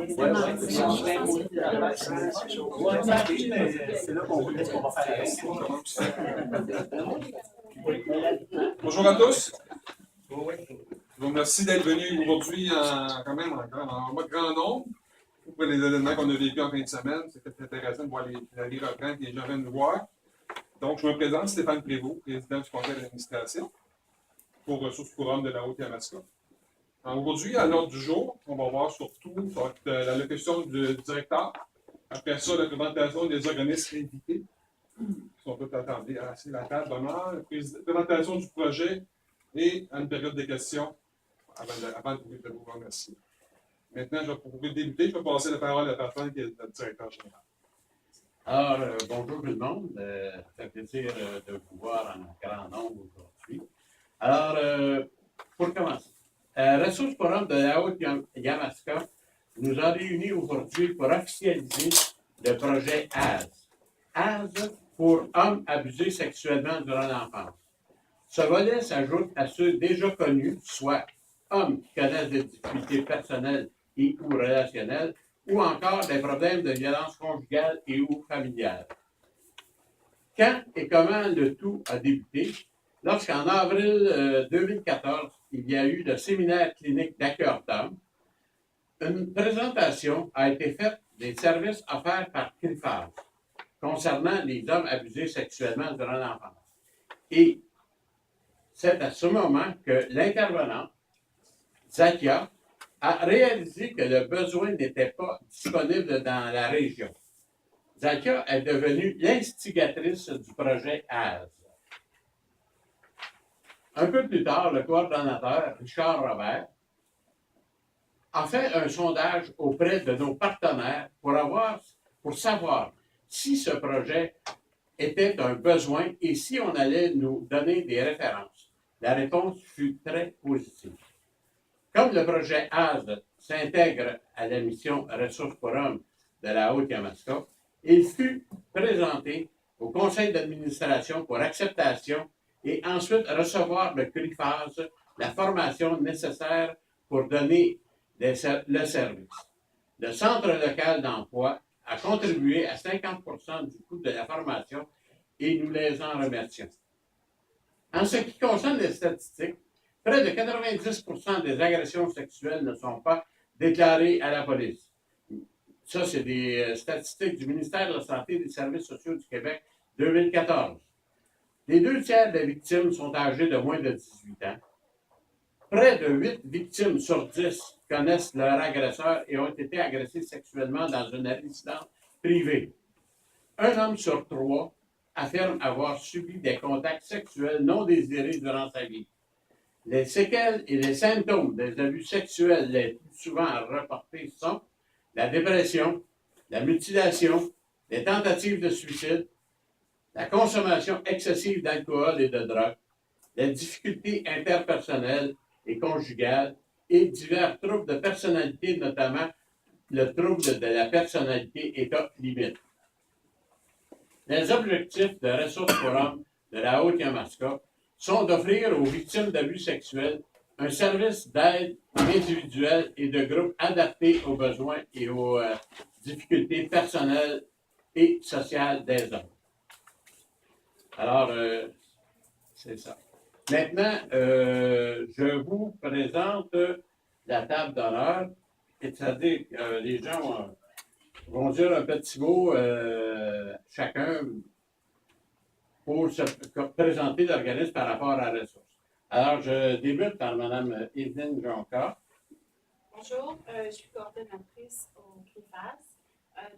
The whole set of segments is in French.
C'est là qu'on va faire. Bonjour à tous. Je vous remercie d'être venus aujourd'hui quand même en mode grand nombre. Pour les événements qu'on a vécu en fin de semaine, c'était intéressant de voir la vie reprendre et les gens viennent nous voir. Donc, je me présente, Stéphane Prévost, président du conseil d'administration pour Ressources courantes de la Haute-Yamaska. Aujourd'hui, à l'ordre du jour, on va voir surtout l'allocution du directeur. Après ça, la présentation des organismes invités, qui sont tous attendus à la table d'honneur, la présentation du projet et une période de questions avant de vous remercier. Maintenant, pour débuter, je vais passer la parole à la personne qui est notre directeur général. Alors, bonjour tout le monde. Ça fait plaisir de vous voir en grand nombre aujourd'hui. Alors, pour commencer, Ressources courantes de la Haute-Yamaska nous a réunis aujourd'hui pour officialiser le projet AS. AS pour hommes abusés sexuellement durant l'enfance. Ce volet s'ajoute à ceux déjà connus, soit hommes qui connaissent des difficultés personnelles et ou relationnelles, ou encore des problèmes de violence conjugale et ou familiale. Quand et comment le tout a débuté? Lorsqu'en avril 2014, il y a eu le séminaire clinique d'accueil d'hommes, une présentation a été faite des services offerts par CRIFAS concernant les hommes abusés sexuellement durant l'enfance. Et c'est à ce moment que l'intervenant, Zakia, a réalisé que le besoin n'était pas disponible dans la région. Zakia est devenue l'instigatrice du projet AS. Un peu plus tard, le coordonnateur, Richard Robert, a fait un sondage auprès de nos partenaires pour savoir si ce projet était un besoin et si on allait nous donner des références. La réponse fut très positive. Comme le projet AS s'intègre à la mission Ressources pour hommes de la Haute-Yamaska, il fut présenté au conseil d'administration pour acceptation et ensuite recevoir le CRIFAS, la formation nécessaire pour donner le service. Le Centre local d'emploi a contribué à 50% du coût de la formation et nous les en remercions. En ce qui concerne les statistiques, près de 90% des agressions sexuelles ne sont pas déclarées à la police. Ça, c'est des statistiques du ministère de la Santé et des Services sociaux du Québec 2014. Les 2/3 des victimes sont âgées de moins de 18 ans. Près de 8 victimes sur 10 connaissent leur agresseur et ont été agressées sexuellement dans une résidence privée. Un homme sur 3 affirme avoir subi des contacts sexuels non désirés durant sa vie. Les séquelles et les symptômes des abus sexuels les plus souvent reportés sont la dépression, la mutilation, les tentatives de suicide, la consommation excessive d'alcool et de drogue, les difficultés interpersonnelles et conjugales et divers troubles de personnalité, notamment le trouble de la personnalité état limite. Les objectifs de Ressources pour hommes de la Haute-Yamaska sont d'offrir aux victimes d'abus sexuels un service d'aide individuelle et de groupe adapté aux besoins et aux difficultés personnelles et sociales des hommes. Alors, c'est ça. Maintenant, je vous présente la table d'honneur, c'est-à-dire que les gens vont dire un petit mot chacun pour se présenter l'organisme par rapport à la ressource. Alors, je débute par Mme Evelyne Jonca. Bonjour, je suis coordonnatrice au CRIFAS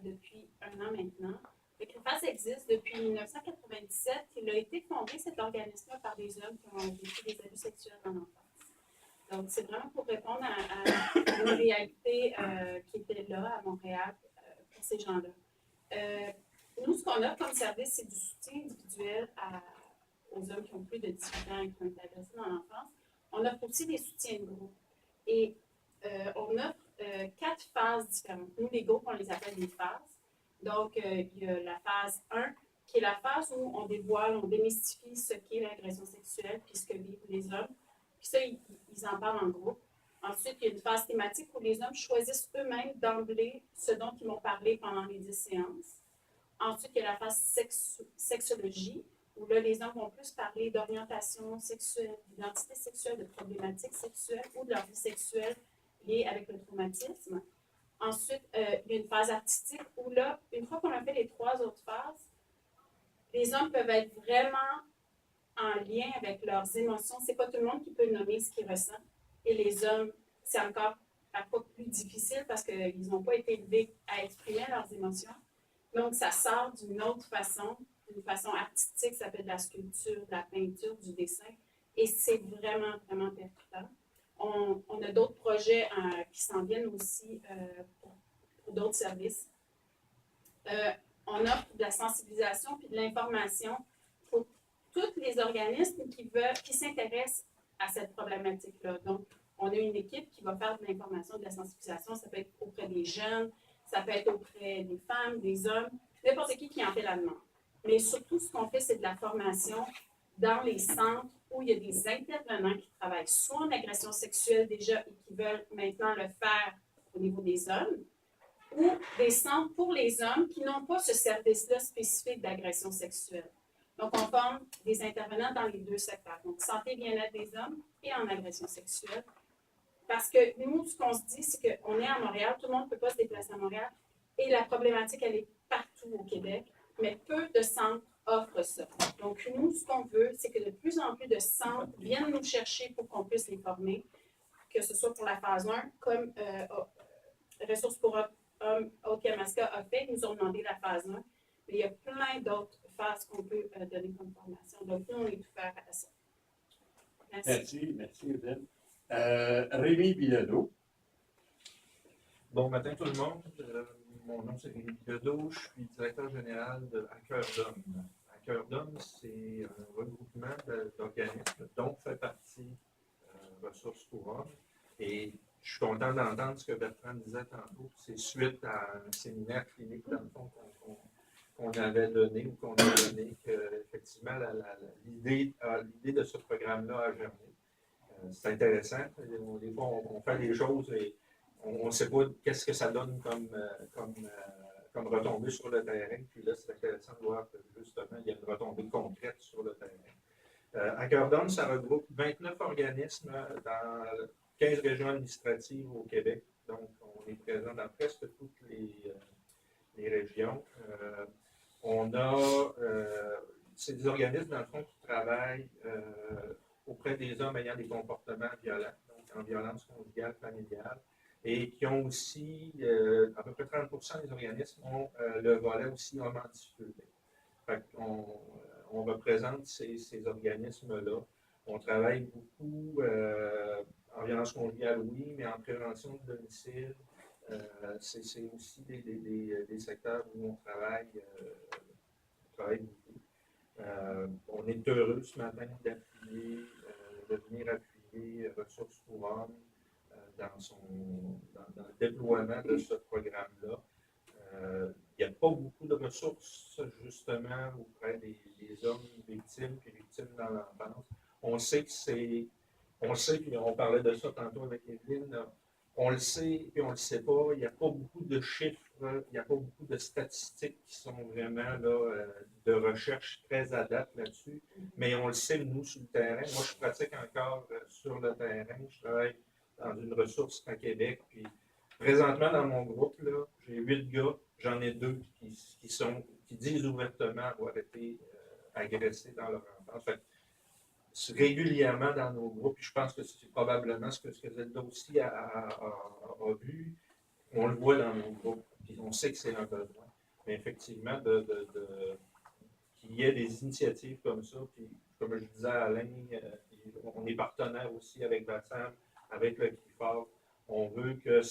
depuis 1 an maintenant. Le CRIFAS existe depuis 1997. Il a été fondé, cet organisme, par des hommes qui ont vécu des abus sexuels dans l'enfance. Donc, c'est vraiment pour répondre à une réalité qui était là à Montréal pour ces gens-là. Nous, ce qu'on a comme service, c'est du soutien individuel aux hommes qui ont plus de 18 ans et qui ont été agressés dans l'enfance. On offre aussi des soutiens de groupe. Et on offre 4 phases différentes. Nous, les groupes, on les appelle des phases. Donc, il y a la phase 1, qui est la phase où on dévoile, on démystifie ce qu'est l'agression sexuelle puis ce que vivent les hommes. Puis ça, ils en parlent en groupe. Ensuite, il y a une phase thématique où les hommes choisissent eux-mêmes d'emblée ce dont ils vont parler pendant les 10 séances. Ensuite, il y a la phase sexologie, où là, les hommes vont plus parler d'orientation sexuelle, d'identité sexuelle, de problématiques sexuelles ou de leur vie sexuelle liée avec le traumatisme. Ensuite, il y a une phase artistique où là, une fois qu'on a fait les 3 autres phases, les hommes peuvent être vraiment en lien avec leurs émotions. C'est pas tout le monde qui peut nommer ce qu'ils ressentent. Et les hommes, c'est encore parfois plus difficile parce qu'ils n'ont pas été élevés à exprimer leurs émotions. Donc, ça sort d'une autre façon, d'une façon artistique, ça fait de la sculpture, de la peinture, du dessin. Et c'est vraiment, vraiment percutant. On a d'autres projets qui s'en viennent aussi pour d'autres services. On offre de la sensibilisation puis de l'information pour tous les organismes qui s'intéressent à cette problématique-là. Donc, on a une équipe qui va faire de l'information, de la sensibilisation. Ça peut être auprès des jeunes, ça peut être auprès des femmes, des hommes, n'importe qui en fait la demande. Mais surtout, ce qu'on fait, c'est de la formation dans les centres où il y a des intervenants qui travaillent soit en agression sexuelle déjà et qui veulent maintenant le faire au niveau des hommes, ou des centres pour les hommes qui n'ont pas ce service-là spécifique d'agression sexuelle. Donc, on forme des intervenants dans les 2 secteurs, donc santé et bien-être des hommes et en agression sexuelle. Parce que nous, ce qu'on se dit, c'est qu'on est à Montréal, tout le monde ne peut pas se déplacer à Montréal, et la problématique, elle est partout au Québec, mais peu de centres offrent ça. Donc, nous, ce qu'on veut, c'est que de plus en plus de centres viennent nous chercher pour qu'on puisse les former, que ce soit pour la phase 1, comme Ressources pour Hommes Haute-Yamaska a fait, ils nous ont demandé la phase 1, mais il y a plein d'autres phases qu'on peut donner comme formation. Donc, nous, on est ouvert à ça. Merci. Merci, Eugène. Rémi Bilodeau. Bon matin tout le monde. Mon nom c'est Rémi Bilodeau. Je suis directeur général de À Cœur d'Homme. À Cœur d'Homme, c'est un regroupement d'organismes dont fait partie Ressources pour Hommes. Et je suis content d'entendre ce que Bertrand disait tantôt. C'est suite à un séminaire clinique, dans le fond, qu'on avait donné ou qu'on a donné, qu'effectivement, l'idée de ce programme-là a germé. C'est intéressant. Des fois, on fait des choses et on ne sait pas qu'est-ce que ça donne comme retombée sur le terrain. Puis là, c'est intéressant de voir que justement, il y a une retombée concrète sur le terrain. À Cœur d'Homme, ça regroupe 29 organismes dans 15 régions administratives au Québec. Donc, on est présent dans presque toutes les régions. C'est des organismes, dans le fond, qui travaillent auprès des hommes ayant des comportements violents, donc en violence conjugale, familiale, et qui ont aussi, à peu près 30% des organismes ont le volet aussi homme en difficulté. Fait on représente ces organismes-là. On travaille beaucoup en violence conjugale, oui, mais en prévention de domicile. C'est aussi des secteurs où on travaille beaucoup. On est heureux ce matin de venir appuyer Ressources pour Hommes dans le déploiement de ce programme-là. Il n'y a pas beaucoup de ressources, justement, auprès des hommes victimes et victimes dans l'enfance. On sait, puis on parlait de ça tantôt avec Evelyne, on le sait et on ne le sait pas, il n'y a pas beaucoup de chiffres, il n'y a pas beaucoup de statistiques qui sont vraiment là, de recherche très à date là-dessus, mais on le sait, nous, sur le terrain. Moi, je pratique encore sur le terrain, je travaille dans une ressource à Québec, puis présentement, dans mon groupe, là, j'ai 8 gars, j'en ai 2 qui disent ouvertement avoir été agressés dans leur enfance. Fait, régulièrement dans nos groupes, puis je pense que c'est probablement ce que Zelda aussi a vu, on le voit dans nos groupes, puis on sait que c'est un besoin. Mais effectivement, qu'il y ait des initiatives comme ça, puis comme je disais à Alain, on est partenaire aussi avec Bassam, avec le CRIFAR. On veut que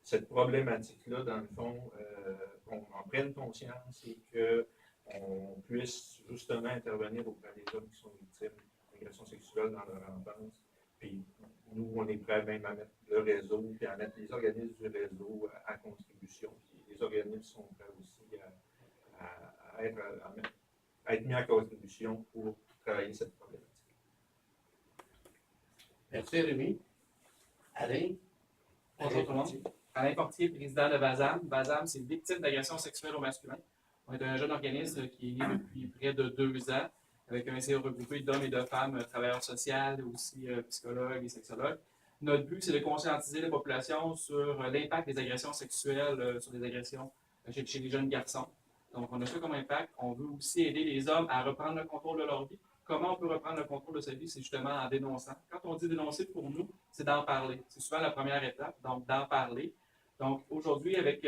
cette problématique-là, dans le fond, qu'on en prenne conscience et qu'on puisse justement intervenir auprès des hommes qui sont victimes d'agressions sexuelles dans leur enfance. Puis nous, on est prêts même à mettre le réseau, puis à mettre les organismes du réseau à contribution. Puis les organismes sont prêts aussi à être mis à contribution pour travailler cette problématique. Merci, Rémi. Alain? Bonjour tout le monde. Alain Portier, président de VASAM. VASAM, c'est Victimes d'agression sexuelle au masculin. On est un jeune organisme qui est né depuis près de 2 ans, avec un essai regroupé d'hommes et de femmes, travailleurs sociaux, aussi psychologues et sexologues. Notre but, c'est de conscientiser la population sur l'impact des agressions sexuelles, sur les agressions chez les jeunes garçons. Donc, on a ça comme impact. On veut aussi aider les hommes à reprendre le contrôle de leur vie. Comment on peut reprendre le contrôle de sa vie? C'est justement en dénonçant. Quand on dit dénoncer pour nous, c'est d'en parler. C'est souvent la première étape, donc d'en parler. Donc, aujourd'hui, avec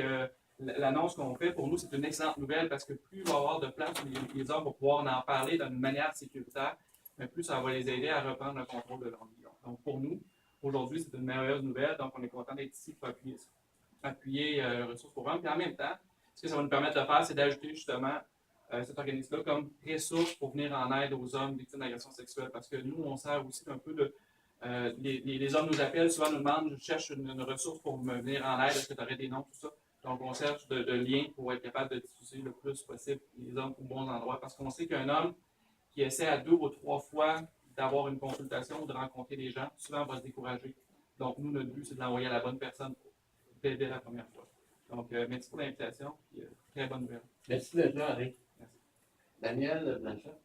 l'annonce qu'on fait, pour nous, c'est une excellente nouvelle parce que plus il va y avoir de place où les hommes vont pouvoir en parler d'une manière sécuritaire, mais plus ça va les aider à reprendre le contrôle de leur vie. Donc, pour nous, aujourd'hui, c'est une merveilleuse nouvelle. Donc, on est content d'être ici pour appuyer Ressources pour Hommes. Puis en même temps, ce que ça va nous permettre de faire, c'est d'ajouter justement cet organisme-là comme ressource pour venir en aide aux hommes victimes d'agressions sexuelles. Parce que nous, on sert aussi un peu de... les hommes nous appellent, souvent nous demandent, je cherche une ressource pour me venir en aide, est-ce que tu aurais des noms, tout ça. Donc, on cherche de liens pour être capable de diffuser le plus possible les hommes aux bons endroits. Parce qu'on sait qu'un homme qui essaie à 2 ou 3 fois d'avoir une consultation ou de rencontrer des gens, souvent va se décourager. Donc, nous, notre but, c'est de l'envoyer à la bonne personne dès la première fois. Donc, merci pour l'invitation. Très bonne nouvelle. Merci d'être là, Alain. Merci. Daniel Blanchard?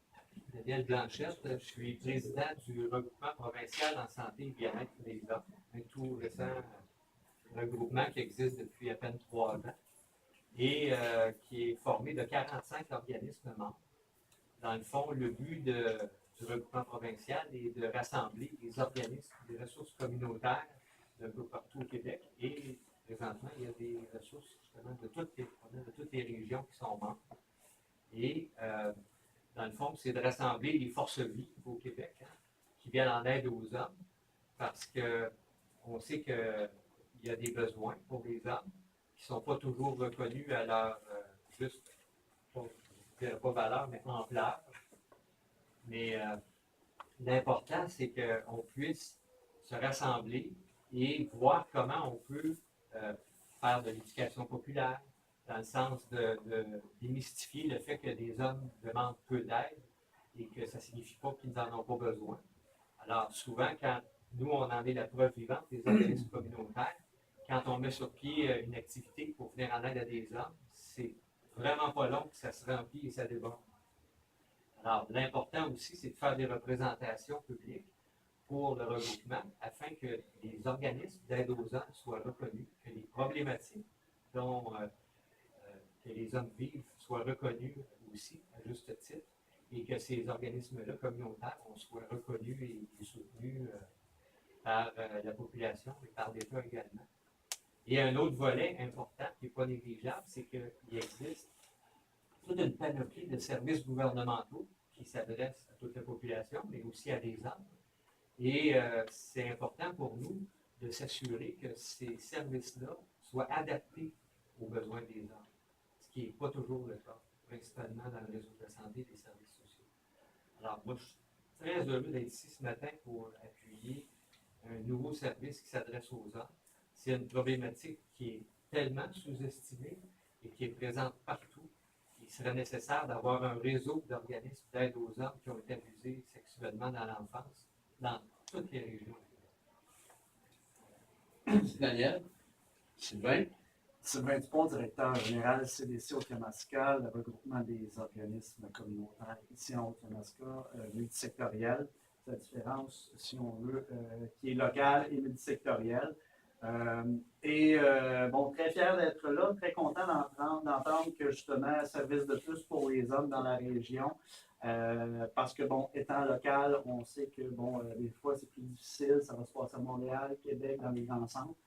Daniel Blanchette, je suis président du regroupement provincial en santé et bien-être des hommes, un tout récent regroupement qui existe depuis à peine 3 ans et qui est formé de 45 organismes membres. Dans le fond, le but du regroupement provincial est de rassembler des organismes, des ressources communautaires d'un peu partout au Québec et présentement, il y a des ressources justement de toutes les régions qui sont membres. Et dans le fond, c'est de rassembler les forces vives au Québec qui viennent en aide aux hommes parce qu'on sait qu'il y a des besoins pour les hommes qui ne sont pas toujours reconnus à leur juste, je ne dirais pas valeur, mais ampleur. Mais l'important, c'est qu'on puisse se rassembler et voir comment on peut faire de l'éducation populaire, dans le sens de démystifier le fait que des hommes demandent peu d'aide et que ça ne signifie pas qu'ils n'en ont pas besoin. Alors, souvent, quand nous, on en est la preuve vivante, des organismes communautaires, quand on met sur pied une activité pour venir en aide à des hommes, c'est vraiment pas long que ça se remplit et ça déborde. Alors, l'important aussi, c'est de faire des représentations publiques pour le regroupement afin que les organismes d'aide aux hommes soient reconnus, que les problématiques dont que les hommes vivent soient reconnus aussi, à juste titre, et que ces organismes-là communautaires soient reconnus et soutenus par la population et par l'État également. Et un autre volet important qui n'est pas négligeable, c'est qu'il existe toute une panoplie de services gouvernementaux qui s'adressent à toute la population, mais aussi à des hommes. Et c'est important pour nous de s'assurer que ces services-là soient adaptés aux besoins des hommes, ce qui n'est pas toujours le cas, principalement dans le réseau de la santé et des services sociaux. Alors, moi, je suis très heureux d'être ici ce matin pour appuyer un nouveau service qui s'adresse aux hommes. C'est une problématique qui est tellement sous-estimée et qui est présente partout. Il serait nécessaire d'avoir un réseau d'organismes d'aide aux hommes qui ont été abusés sexuellement dans l'enfance, dans toutes les régions. Merci, Daniel. Sylvain? Sylvain Dupont, directeur général CDC au Kamasca, le regroupement des organismes communautaires ici en Haut-Kamasca, multisectoriel. C'est la différence, si on veut, qui est locale et multisectorielle. Bon, très fier d'être là, très content d'entendre que justement, service de plus pour les hommes dans la région. Parce que, bon, étant local, on sait que, bon, des fois, c'est plus difficile. Ça va se passer à Montréal, Québec, dans les grands centres.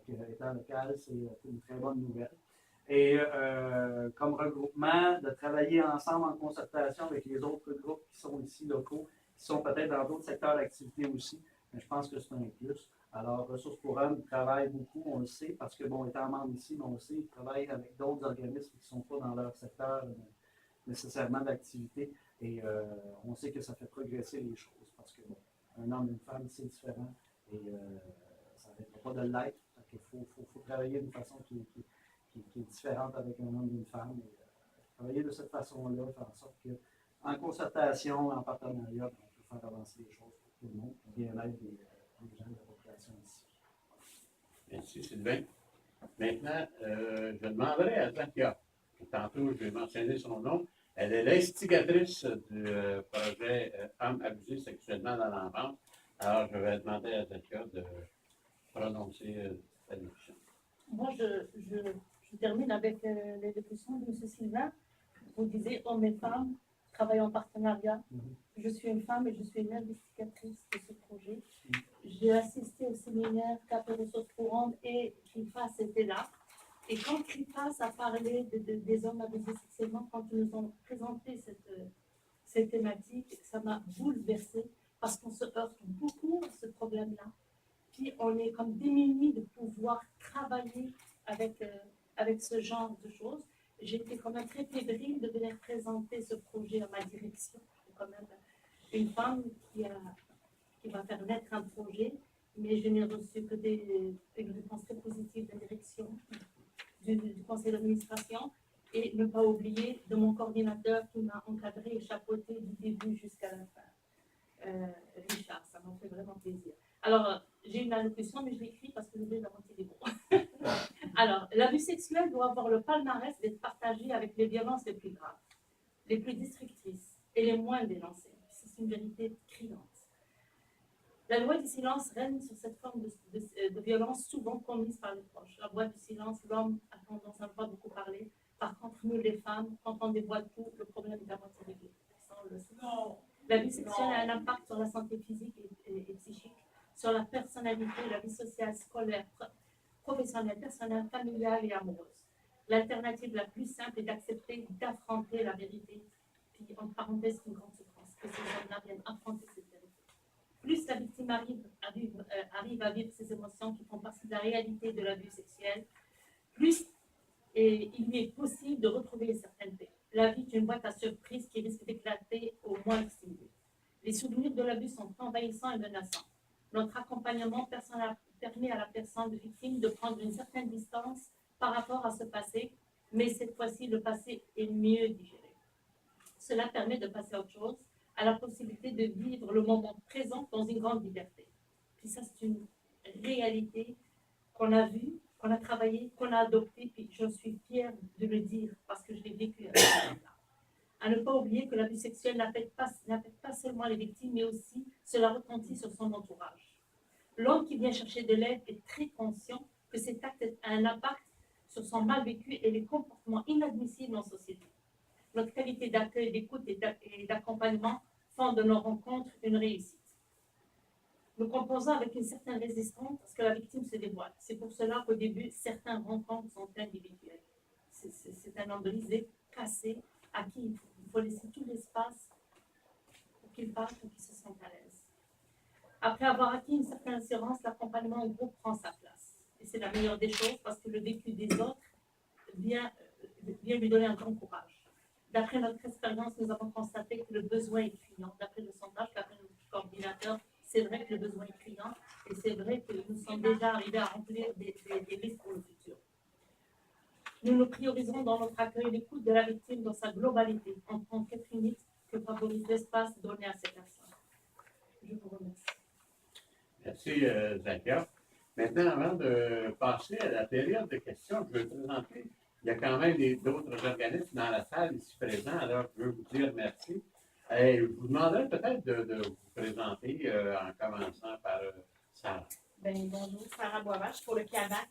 Donc, étant local, c'est une très bonne nouvelle. Et comme regroupement, de travailler ensemble en concertation avec les autres groupes qui sont ici locaux, qui sont peut-être dans d'autres secteurs d'activité aussi. Mais je pense que c'est un plus. Alors, Ressources pour Hommes travaille beaucoup, on le sait, parce que, bon, étant membre ici, on le sait, ils travaillent avec d'autres organismes qui ne sont pas dans leur secteur nécessairement d'activité. Et on sait que ça fait progresser les choses, parce que, bon, un homme et une femme, c'est différent. Et ça n'arrêtera pas de l'être. Il faut travailler d'une façon qui est différente avec un homme et une femme. Et, travailler de cette façon-là, faire en sorte qu'en concertation, en partenariat, on peut faire avancer les choses pour tout le monde, pour bien-être les gens de la population ici. Merci, Sylvain. Maintenant, je demanderai à Zakia, qui tantôt, je vais mentionner son nom. Elle est l'instigatrice du projet Femmes abusées sexuellement dans l'enfance. Alors, je vais demander à Zakia de prononcer cette allocution. Moi, je termine avec l'élocution de M. Sylvain. Vous disiez hommes et femmes travaillent en partenariat. Je suis une femme et je suis une investigatrice de ce projet. J'ai assisté au séminaire Cap et ressources courantes et CRIFAS était là. Et quand CRIFAS a parlé des hommes abusés sexuellement, quand ils nous ont présenté cette thématique, ça m'a bouleversée parce qu'on se heurte beaucoup à ce problème-là. Puis on est comme démunis de pouvoir travailler avec ce genre de choses. J'étais quand même très fébrile de venir présenter ce projet à ma direction. Je suis quand même une femme qui va faire naître un projet, mais je n'ai reçu que une réponse très positive de la direction du conseil d'administration et ne pas oublier de mon coordinateur qui m'a encadré et chapeauté du début jusqu'à la fin. Richard, ça m'a fait vraiment plaisir. Alors, j'ai une allocution, mais je l'écris parce que je vais la moitié des mots. Alors, l'abus sexuel doit avoir le palmarès d'être partagé avec les violences les plus graves, les plus destructrices et les moins dénoncées. C'est une vérité criante. La loi du silence règne sur cette forme de violence souvent commise par les proches. La loi du silence, l'homme a tendance à ne pas beaucoup parler. Par contre, nous, les femmes, quand on dévoile tout, le problème est à moitié réglé. L'abus sexuel a un impact sur la santé physique et psychique, sur la personnalité, la vie sociale, scolaire, professionnelle, personnelle, familiale et amoureuse. L'alternative la plus simple est d'accepter, d'affronter la vérité. Puis, entre parenthèses, une grande souffrance, que ces hommes-là viennent affronter cette vérité. Plus la victime arrive à vivre ces émotions qui font partie de la réalité de l'abus sexuel, plus il lui est possible de retrouver une certaine paix. La vie est une boîte à surprises qui risque d'éclater au moindre stimulé. Les souvenirs de l'abus sont envahissants et menaçants. Notre accompagnement personnel permet à la personne de victime de prendre une certaine distance par rapport à ce passé, mais cette fois-ci, le passé est mieux digéré. Cela permet de passer à autre chose, à la possibilité de vivre le moment présent dans une grande liberté. Puis ça, c'est une réalité qu'on a vue, qu'on a travaillé, qu'on a adoptée, puis je suis fière de le dire parce que je l'ai vécu avec ça. À ne pas oublier que l'abus sexuel n'affecte pas seulement les victimes, mais aussi cela retentit sur son entourage. L'homme qui vient chercher de l'aide est très conscient que cet acte a un impact sur son mal vécu et les comportements inadmissibles en société. Notre qualité d'accueil, d'écoute et d'accompagnement font de nos rencontres une réussite. Nous composons avec une certaine résistance parce que la victime se dévoile. C'est pour cela qu'au début, certaines rencontres sont individuelles. C'est un homme brisé, cassé, à qui il faut laisser tout l'espace pour qu'il parle, pour qu'il se sente à l'aise. Après avoir acquis une certaine assurance, l'accompagnement au groupe prend sa place. Et c'est la meilleure des choses parce que le vécu des autres vient lui donner un grand courage. D'après notre expérience, nous avons constaté que le besoin est criant. D'après le sondage qu'a fait notre coordinateur, c'est vrai que le besoin est criant et c'est vrai que nous sommes déjà arrivés à remplir des listes pour le futur. Nous nous prioriserons dans notre accueil l'écoute de la victime dans sa globalité, en tant qu'être unique que favorise l'espace donné à ces personnes. Je vous remercie. Merci, Zakia. Maintenant, avant de passer à la période de questions, je vais vous présenter. Il y a quand même d'autres organismes dans la salle ici présents, alors je veux vous dire merci. Et je vous demanderai peut-être de vous présenter en commençant par Sarah. Ben, bonjour, Sarah Boisvache pour le CAVAC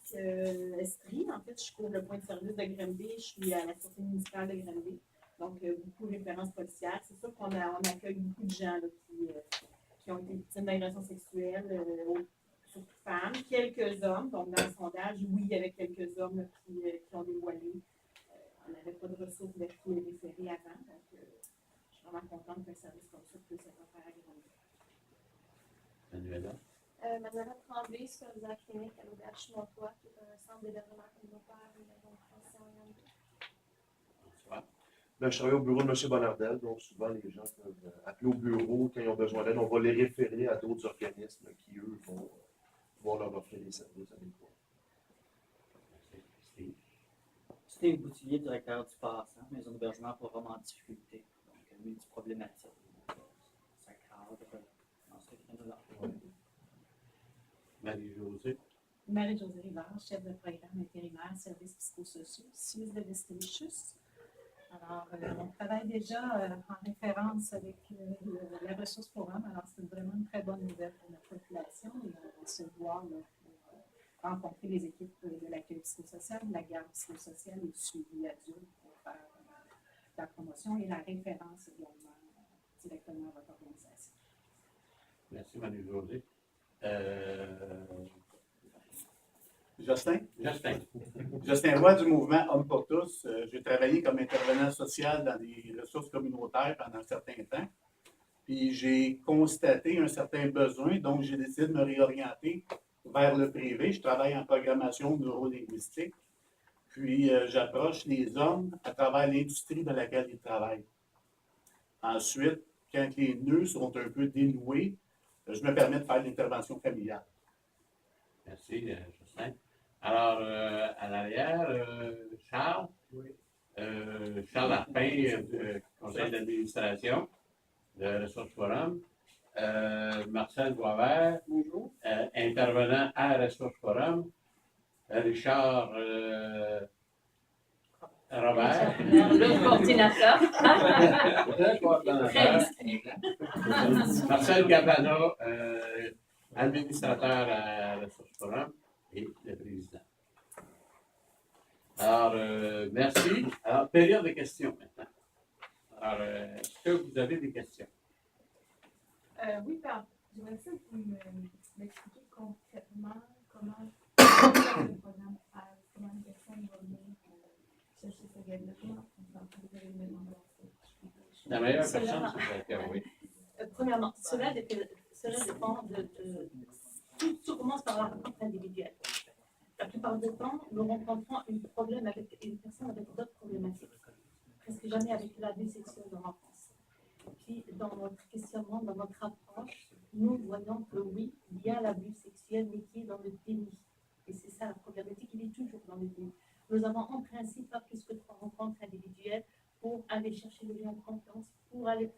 Estrie. En fait, je couvre le point de service de Granby. Je suis à la Sûreté municipale de Granby. Donc, beaucoup de références policières. C'est sûr qu'on accueille beaucoup de gens là, qui ont été victimes d'agressions sexuelles, surtout femmes, quelques hommes. Donc, dans le sondage, oui, il y avait quelques hommes là, qui ont dévoilé. On n'avait pas de ressources vers qui les référer avant. Donc, je suis vraiment contente qu'un service comme ça puisse être offert à Granby. Manuela. Manuela Tremblay, superviseur de la clinique à l'auberge Montois, qui est un centre d'hébergement communautaire et maison de Bonsoir. Là, je travaille au bureau de M. Bonardel, donc souvent les gens peuvent appeler au bureau quand ils ont besoin d'aide. On va les référer à d'autres organismes qui, eux, vont leur offrir des services adéquats. Steve Boutillier, directeur du Passant, maison d'hébergement pour hommes en difficulté, donc multiproblématique. Ça cadre dans ce créneau-là. Marie-Josée. Marie-Josée Rivard, chef de programme intérimaire services psychosociaux, Suisse de Vestelichus. Alors, on travaille déjà en référence avec la ressource forum. Alors, c'est vraiment une très bonne nouvelle pour notre population et on va se voir là, pour rencontrer les équipes de l'accueil psychosocial, de la garde psychosociale et du suivi adulte pour faire la promotion et la référence également directement à votre organisation. Merci, Marie-Josée. Justin? Justin. Justin Roy du mouvement Hommes pour tous. J'ai travaillé comme intervenant social dans des ressources communautaires pendant un certain temps. Puis j'ai constaté un certain besoin, donc j'ai décidé de me réorienter vers le privé. Je travaille en programmation neurolinguistique. Puis j'approche les hommes à travers l'industrie dans laquelle ils travaillent. Ensuite, quand les nœuds sont un peu dénoués, je me permets de faire l'intervention familiale. Merci, Justin. Alors, à l'arrière, Charles. Oui. Charles Larpin, du conseil d'administration de Ressources Forum. Marcel Boisvert, intervenant à Ressources Forum. Richard Robert. Le coordinateur. Marcel Gabana, administrateur à Ressources Forum et le président. Alors, merci. Alors, période de questions maintenant. Alors, est-ce que vous avez des questions? Oui, pardon. J'aimerais ça que vous m'expliquiez concrètement comment le programme passe, comment une personne va venir chercher sa guide-là, comment vous allez le mettre en place. La meilleure personne, c'est oui. Premièrement, cela dépend de tout commence par la rencontre individuelle. La plupart du temps, nous rencontrons un problème avec une personne avec d'autres problématiques. Presque jamais avec l'abus sexuel de l'enfance. Puis, dans notre questionnement, dans notre approche, nous voyons que oui, il y a l'abus sexuel, mais qui est dans le déni. Et c'est ça la problématique, il est toujours dans le déni. Nous avons en principe pas plus que 3 rencontres individuelles pour aller chercher le lien de confiance, pour aller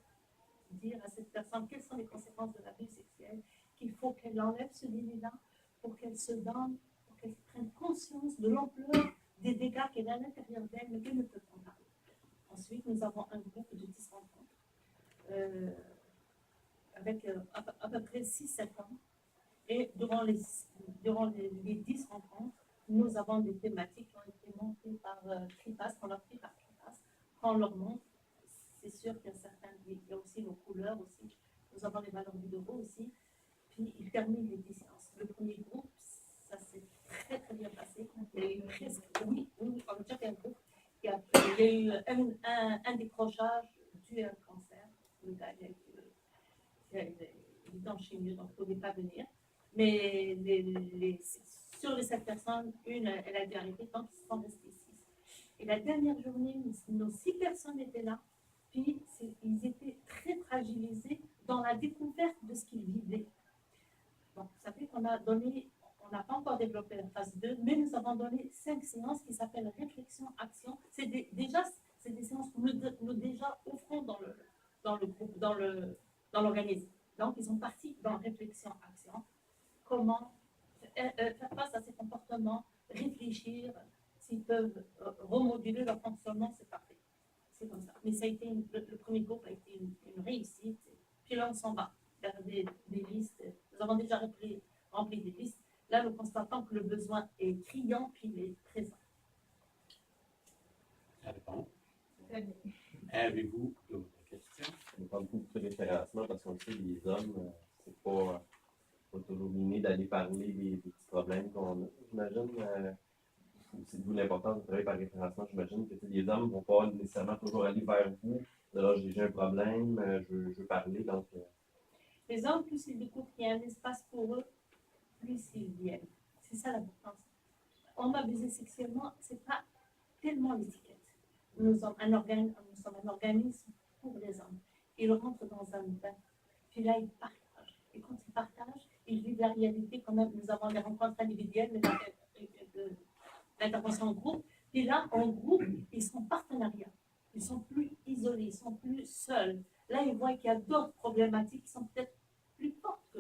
dire à cette personne quelles sont les conséquences de l'abus sexuel, qu'il faut qu'elle enlève ce déni-là, pour qu'elle se donne, pour qu'elle prenne conscience de l'ampleur des dégâts qu'elle a à l'intérieur d'elle, mais qu'elle ne peut pas parler. Ensuite, nous avons un groupe de 10 rencontres avec à peu près 6-7 ans. Et durant les 10 rencontres, nous avons des thématiques qui ont été montées par Tripas, qu'on leur fait par Tripas. Quand on leur montre, c'est sûr qu'il y a certains, il y a aussi nos couleurs aussi. Nous avons les valeurs du bureau aussi. Puis, ils terminent les 10 séances. Le premier groupe, ça s'est très très bien passé. Il y a eu presque, oui, on va dire qu'il y a un groupe. Il y a eu un décrochage dû à un cancer. Le gars, il a eu des dents chimiques, donc il ne pouvait pas venir. Mais sur les 7 personnes, une, elle a dû arrêter, donc ils sont restés 6. Et la dernière journée, nos 6 personnes étaient là. Puis, ils étaient très fragilisés dans la découverte de ce qu'ils vivaient. Donc, ça fait qu'on a donné, on n'a pas encore développé la phase 2, mais nous avons donné 5 séances qui s'appellent réflexion-action. C'est des séances que nous déjà offrons dans le groupe, dans l'organisme. Donc, ils sont partis dans réflexion-action. Comment faire face à ces comportements, réfléchir, s'ils peuvent remoduler leur fonctionnement, c'est parfait. C'est comme ça. Mais ça a été le premier groupe a été une réussite. Puis là, on s'en va vers des listes. Nous avons déjà rempli des listes. Là, nous constatons que le besoin est criant, puis il est présent. Ça répond. Avez-vous d'autres questions? On parle beaucoup de référencement parce qu'on sait que les hommes, c'est pas toujours miné d'aller parler des petits problèmes qu'on a. J'imagine, c'est d'où l'importance de travailler par référencement. J'imagine que les hommes ne vont pas nécessairement toujours aller vers vous. Là, j'ai un problème, je veux parler. Donc, Les hommes, plus ils découvrent qu'il y a un espace pour eux, plus ils viennent. C'est ça l'importance. Homme abusé sexuellement, ce n'est pas tellement l'étiquette. Nous sommes un organisme pour les hommes. Ils rentrent dans un bain, puis là, ils partagent. Et quand ils partagent, ils vivent la réalité quand même. Nous avons des rencontres individuelles, mais l'intervention en groupe. Puis là, en groupe, ils sont partenariats. Ils sont plus isolés, ils sont plus seuls. Là, ils voient qu'il y a d'autres problématiques qui sont peut-être plus fortes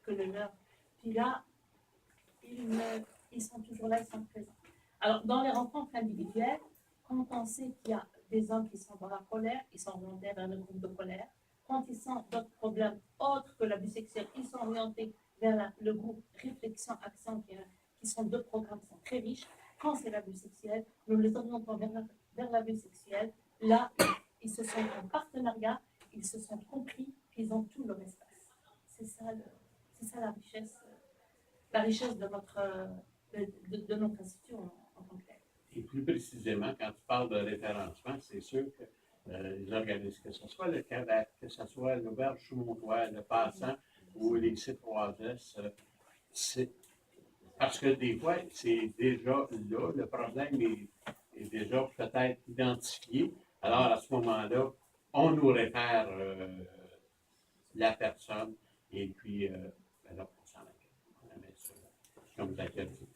que le leur. Puis là, ils sont toujours là, ils sont présents. Alors, dans les rencontres individuelles, quand on sait qu'il y a des hommes qui sont dans la colère, ils sont orientés vers le groupe de colère. Quand ils sentent d'autres problèmes autres que l'abus sexuel, ils sont orientés vers le groupe réflexion-action, qui sont deux programmes qui sont très riches. Quand c'est l'abus sexuel, nous les orientons vers l'abus sexuel. Là, ils se sentent en partenariat, ils se sentent compris, ils ont tout leur espace. C'est ça la richesse de notre institut en tant que tel. Et plus précisément, quand tu parles de référencement, c'est sûr que les organismes, que ce soit le CAVAC, que ce soit l'Auberge sous Montois, le Passant ou les sites 3S, c'est parce que des fois, c'est déjà là, le problème est déjà peut-être identifié. Alors, à ce moment-là, on nous réfère la personne et puis, ben là, on s'en occupe. On la met sur, comme vous avez dit.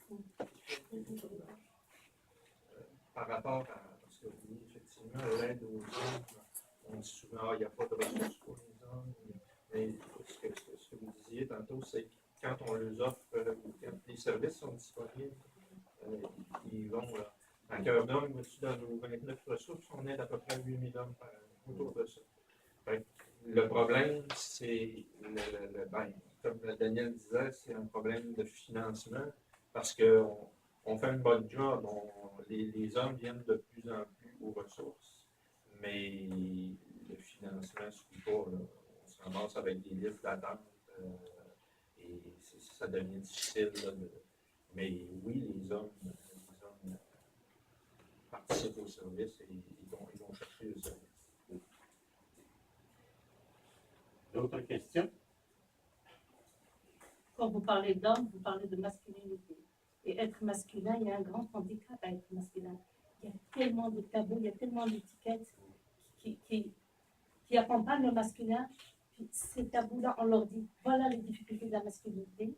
Par rapport à, parce que oui, effectivement, l'aide aux hommes, on dit souvent, il n'y a pas de ressources pour les hommes. Mais ce que vous disiez tantôt, c'est que quand on les offre, quand les services sont disponibles, ils vont en cœur d'homme, dans nos 29 ressources, on aide à peu près 8000 hommes par an, autour de ça. Le problème, c'est, comme Daniel disait, c'est un problème de financement parce qu'on fait une bonne job. Les hommes viennent de plus en plus aux ressources, mais le financement ne suit pas. On se ramasse avec des listes d'attente et ça devient difficile. Mais oui, les hommes participent au service et ils vont chercher le service. D'autres questions? Quand vous parlez d'homme, vous parlez de masculinité. Et être masculin, il y a un grand handicap à être masculin. Il y a tellement de tabous, il y a tellement d'étiquettes qui accompagnent le masculin. Puis ces tabous-là, on leur dit, voilà les difficultés de la masculinité,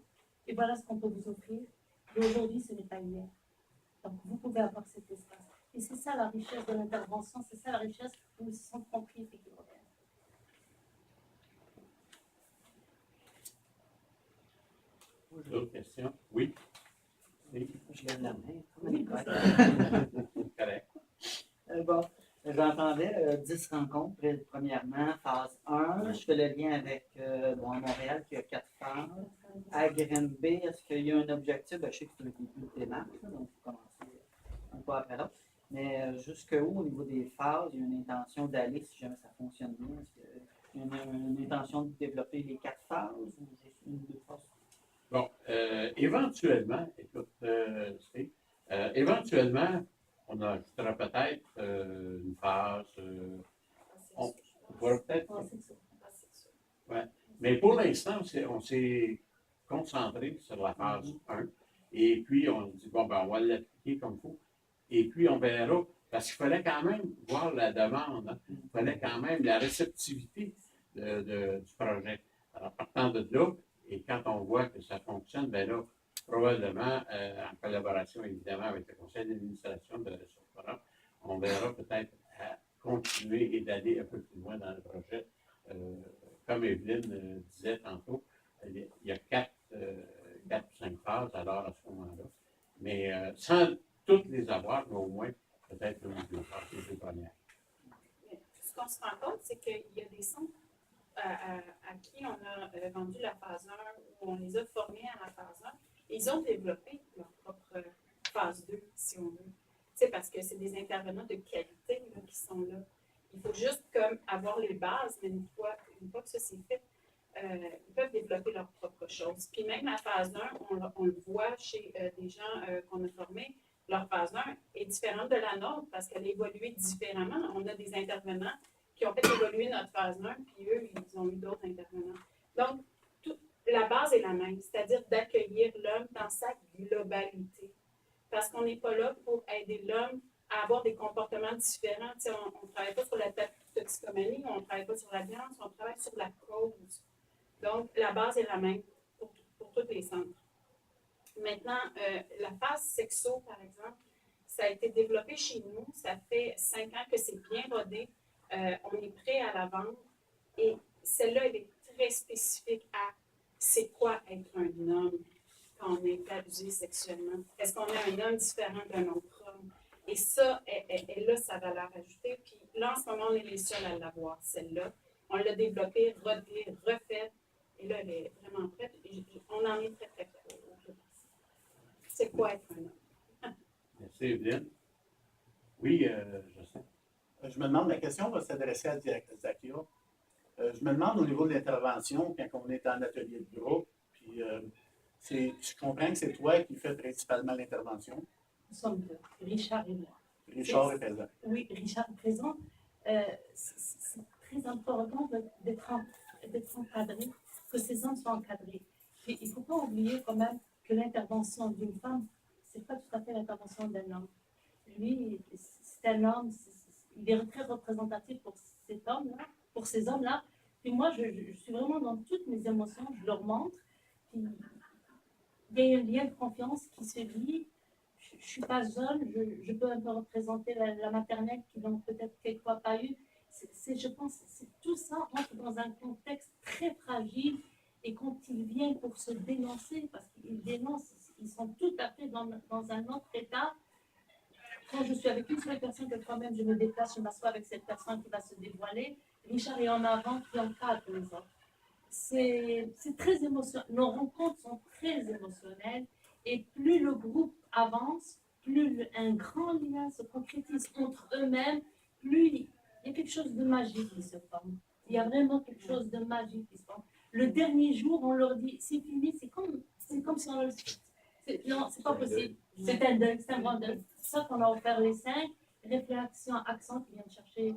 et voilà ce qu'on peut vous offrir. Et aujourd'hui, ce n'est pas hier. Donc, vous pouvez avoir cet espace. Et c'est ça la richesse de l'intervention, c'est ça la richesse où ils se sont compris et qu'ils reviennent. D'autres questions? Oui. Je lève la main. Oui, Correct. Bon, j'entendais 10 rencontres, premièrement, phase 1. Je fais le lien avec à Montréal, qui a 4 phases. À Granby, est-ce qu'il y a un objectif? Je sais que c'est avec les plus démarches, donc il faut commencer un peu après l'autre. Mais jusqu'où, au niveau des phases, il y a une intention d'aller, si jamais ça fonctionne bien? Est-ce qu'il y a une intention de développer les 4 phases ou juste une ou 2 phases? Bon, éventuellement, écoute, Steve, éventuellement, on ajoutera peut-être une phase. On pourra peut-être. Ouais. Mais pour l'instant, on s'est concentré sur la phase 1. Et puis, on dit, bon, ben, on va l'appliquer comme il faut. Et puis, on verra. Parce qu'il fallait quand même voir la demande. Hein. Il fallait quand même la réceptivité du projet. Alors, partant de là, et quand on voit que ça fonctionne, bien là, probablement, en collaboration évidemment avec le conseil d'administration de Ressources Propres, on verra peut-être à continuer et d'aller un peu plus loin dans le projet. Comme Evelyne disait tantôt, il y a 4 ou 5 phases alors à ce moment-là. Mais sans toutes les avoir, mais au moins peut-être une ou 2 phases, les 2 premières. Ce qu'on se rend compte, c'est qu'il y a des centres à qui on a vendu la phase 1, où on les a formés à la phase 1, ils ont développé leur propre phase 2, si on veut. Tu sais, parce que c'est des intervenants de qualité là, qui sont là. Il faut juste comme avoir les bases, mais une fois que ça c'est fait, ils peuvent développer leur propre chose. Puis même la phase 1, on le voit chez des gens qu'on a formés, leur phase 1 est différente de la nôtre parce qu'elle a évolué différemment. On a des intervenants qui ont fait évoluer notre phase 1, puis eux, ils ont eu d'autres intervenants. Donc, la base est la même, c'est-à-dire d'accueillir l'homme dans sa globalité. Parce qu'on n'est pas là pour aider l'homme à avoir des comportements différents. Tu sais, on ne travaille pas sur la toxicomanie, on ne travaille pas sur la violence, on travaille sur la cause. Donc, la base est la même pour tous les centres. Maintenant, la phase sexo, par exemple, ça a été développé chez nous. Ça fait 5 ans que c'est bien rodé. On est prêt à la vendre. Et celle-là, elle est très spécifique à c'est quoi être un homme. quand on est abusé sexuellement? Est-ce qu'on est un homme différent d'un autre homme? Et ça, elle a sa valeur ajoutée. Puis là, en ce moment, on est les seuls à l'avoir, celle-là. On l'a développée, refaite. Et là, elle est vraiment prête. Et on en est très, très fiers. C'est quoi être un homme? Merci, Evelyne. Oui, je sais. Je me demande, la question va s'adresser à Zakia. Je me demande au niveau de l'intervention, quand on est en atelier de groupe, puis je comprends que c'est toi qui fais principalement l'intervention. Nous sommes deux, Richard et moi. Richard est présent. Oui, Richard est présent. C'est très important d'être encadré, que ces hommes soient encadrés. Puis, il ne faut pas oublier quand même que l'intervention d'une femme, ce n'est pas tout à fait l'intervention d'un homme. Lui, c'est un homme, il est très représentatif pour cet homme-là, pour ces hommes-là. Puis moi, je suis vraiment dans toutes mes émotions, je leur montre. Puis, il y a un lien de confiance qui se lie. Je ne suis pas jeune, je peux un peu représenter la maternelle qu'ils n'ont peut-être quelquefois pas eu. Je pense que tout ça entre dans un contexte très fragile. Et quand ils viennent pour se dénoncer, parce qu'ils dénoncent, ils sont tout à fait dans un autre état. Quand je suis avec une seule personne, que quand-même je me déplace, je m'assois avec cette personne qui va se dévoiler. Richard est en avant, qui encadre les autres. C'est très émotionnel. Nos rencontres sont très émotionnelles. Et plus le groupe avance, plus un grand lien se concrétise entre eux-mêmes, plus il y a quelque chose de magique qui se forme. Il y a vraiment quelque chose de magique qui se forme. Le dernier jour, on leur dit, c'est fini, c'est comme si on leur dit, non, c'est pas possible. C'est un deuil, c'est un grand deuil. C'est ça qu'on a offert les 5 réflexions, accents qui viennent chercher